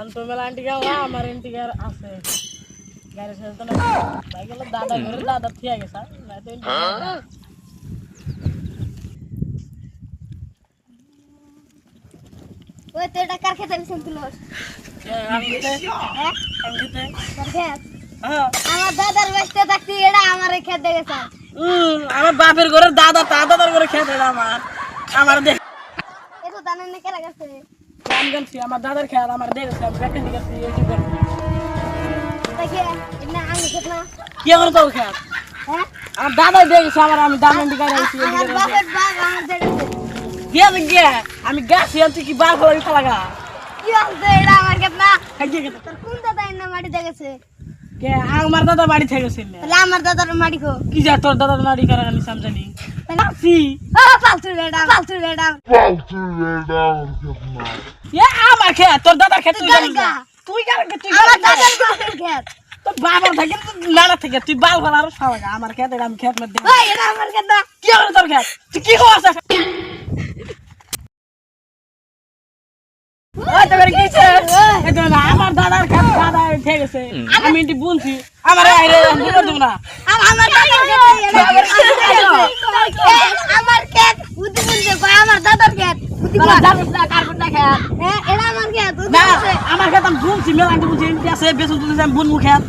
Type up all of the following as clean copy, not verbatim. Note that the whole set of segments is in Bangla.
అంత మెలాంటిగా আমার ఇంటికి আছে গাড়ি চলতে না ভাই গেল দাদা ঘরে দাদা ঠিক আছে না তো ওই তো এটা কার খেতে দিছেন তুই আমি খেতে হ্যাঁ আমি খেতে কার খেত হ্যাঁ আমার দাদার বসতে থাকতি এটা আমারে খেতে গেছে আমার বাপের ঘরে দাদা দাদার ঘরে খেতে আমার দেখ এতো দানা নে কেরা গেছে আমি জানছি আমার দাদার খেয়াল আমার দেখেছি আমি দেখে নিয়ে গেছি ইউটিউব করে দেখে না আমি খেত না কি করে তোর খেয়াল হ্যাঁ আমার দাদা দেখেছি আমার দাম ইন্ডিকা রাখছি আমার বাপের বাপ আমার দেখেছে গিয়ে গিয়ে আমি গাছি আনছি কি বার করে লাগা কি বলছে এটা আমার খেত না খাইয়ে গেছে তোর কোন দাদা এনে মাটি দেখেছে কে আমার দাদা বাড়ি থেকে ছিল তাহলে আমার দাদার মাটি কো কি যা তোর দাদার বাড়ি করা আমি সমজানি গাছি পালতু বেটা এ আমার খেত তোর দাদার খেত তুই জানিস না তুই জানিস তুই আমার দাদার বাপের খেত তোর বাবার থেকে নানা থেকে তুই বাল ভালো আর সালাগা আমার খেত আমি খেত মধ্যে ওই এটা আমার খেত না কি করে তোর খেত তুই কি করছ ওই তো করে গেছে এই তো না আমার দাদার খেত দাদা ঠিক আছে আমি এটি বুনছি আমার আইরে আমি বলতে না আমার দাদার খেত আমার খেত বুদ্ধি বুঝে কয় আমার দাদার খেত বুদ্ধি তোরা জানিস না কার কোনটা খেত হ্যাঁ এটা আমার খেত বুদ্ধি না বুঝে আমার খেত আমি বুনছি মেলা আমি বুনছি এমনি আছে বেসন তুলছি আমি বুনমু খেত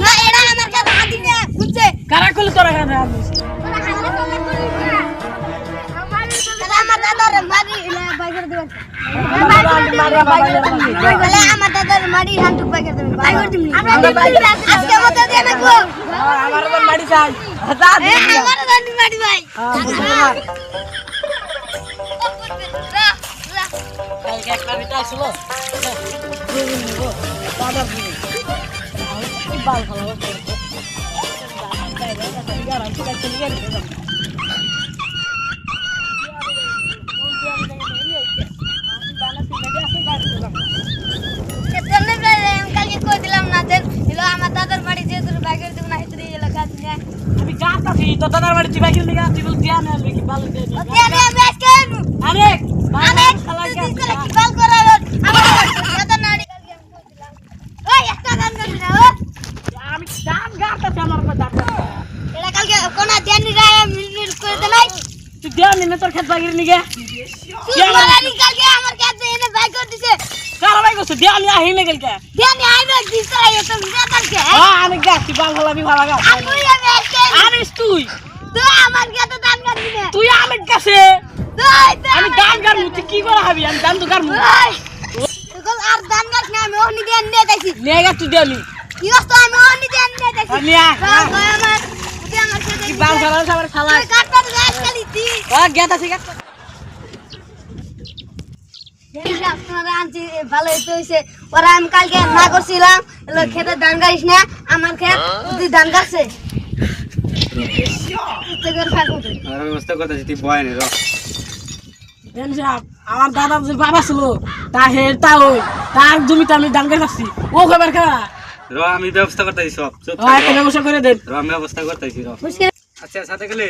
না এটা আমার খেত আদি না বুঝছে কারা কইলে তোরা খেত আমি বুনছি তোরা খালি কমে করিস না আমার দাদার মারি না বাইরে দিবেন বলে আমার দাদার মারি হান্টু বাইরে দিবেন বাইরে দিবেন আজকে মত দিয়ে নাকো আমার তো মারি চাই যা দে আমার দাদি মারি ভাই কালকে একটা বিটা ছিল দাদা বুনি বাল ভালো কালকে কই দিলাম না দেন হলো আমার দাদার বাড়ি যে তোর বাইরে দিবেন না হেতরি এলাকা দিয়ে আমি যাচ্ছি তো দাদার বাড়ি তুই বাইকে নিয়ে তুই বল দিয়া না কি ভালো দে ওতে আমি আজকে আরে অনেক কি বাল করা আমার দাদা নাড়ি কালকে আমি কই দিলাম ওই একটা গান গাবি না আমি গান গাইতে আমার কথা এটা কালকে কোনা দেনি রায় মিল করে দে নাই তুই দিয়া নিয়ে তোর খেত বাইকে নিয়ে তুই মারানি কালকে আমার কাছে এনে বাই করে দিছে কারা বাইক করছিস দিয়া নিয়ে আহিলে গেলকে দেনি আইবে দিছে এটা দাদাকে আমি গাছি বাল ভালো আমি ভালো গা আমি আজকে আরে তুই তুই আমার কাছে দান গাবি না তুই আমার কাছে আমি গান গান তুই কি করে হবি আমি গান তো গান তুই আর দান গাছ না আমি ওনি দিয়ে নিয়ে যাইছি নিয়ে গা তুই দিয়ালি কি কষ্ট আমি ওনি দিয়ে নিয়ে যাইছি আমি আমার তুই আমার সাথে কি বাল ভালো সবার খালা তুই কাটটা গাছ খালি দি গেতা ঠিক আছে আপনারা আনছি ভালো হইছে ওরা আমি কালকে না করছিলাম খেতে ধান গাড়িস না আমার খেত তুই ধান গাছে ব্যবস্থা করতেছি তুই বয় নে আমার দাদার যে বাবা ছিল তা হের তা ওই তার জমিতে আমি ধান গাছ ও খবর খা আমি ব্যবস্থা করতেছি সব একটা ব্যবস্থা করে দেন আমি ব্যবস্থা করতেছি মুশকিল আচ্ছা সাথে গেলে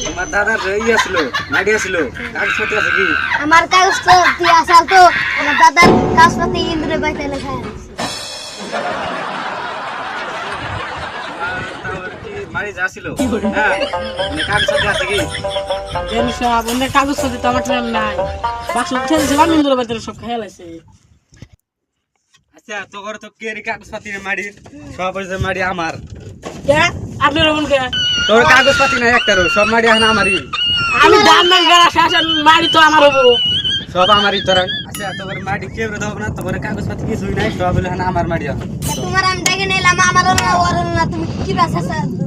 তোমার দাদার ইয়ে ছিল নাইডিয়া ছিল কাগজপত্র আছে কি আমার কাগজ তো তুই আসাল তো আমার দাদার কাগজপত্র ইন্দ্রে বাইতে লেখা আছে মারি যা ছিল হ্যাঁ কাগজপত্র আছে কি দেন সব অন্য কাগজ সাথে তো আমার টাইম নাই বাক্স ঠেলছিলাম ইন্দুর বাড়িতে সব খেয়াল আছে আচ্ছা তোর তো কে কাগজপত্র মারি সব হইছে মারি আমার কে আপনি রকম কে তোর কাগজপত্র নাই একটারও সব মারি এখন আমারই আমি ধান ধান গাড়া শেষ মারি তো আমার হবো সব আমারই তোরা আচ্ছা তোর মাটি কেউ দেবো না তোর কাগজপত্র কিছুই নাই সব হলো এখন আমার মারি তোমার আমি ডেকে নিলাম আমার না ওর না তুমি কি বাসা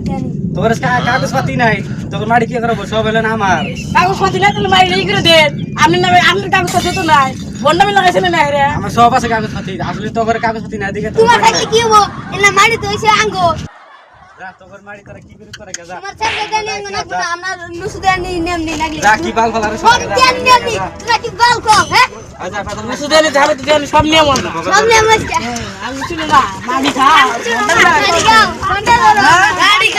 জানি তোর কাগজপত্র নাই তোর মাটি কি করবো সব হলো না আমার কাগজ পাতি নাই তুমি মারি এই করে দেন আপনি না আপনার কাগজ পাতি তো নাই বন্ডামি লাগাইছেন না রে আমার সব আছে কাগজপত্র আসলে তোর কাগজপত্র নাই দিকে তোমার কাছে কি হবো এলা মারি তো হইছে আঙ্গো যা তোর মাটি তোরা কি করে করে যা তোমার ছেলে জানি আঙ্গো না গুনা আমরা নুসু দেনি নেমনি লাগলি যা কি বাল ফলারে সব সব দেন নেমনি তোরা কি বাল কম হ্যাঁ আচ্ছা কথা মুসু দেনি ধারে তো দেনি সব নিয়ম না সামনে আমাকে আমি চিনি না মারি খা গাড়ি গাও গাড়ি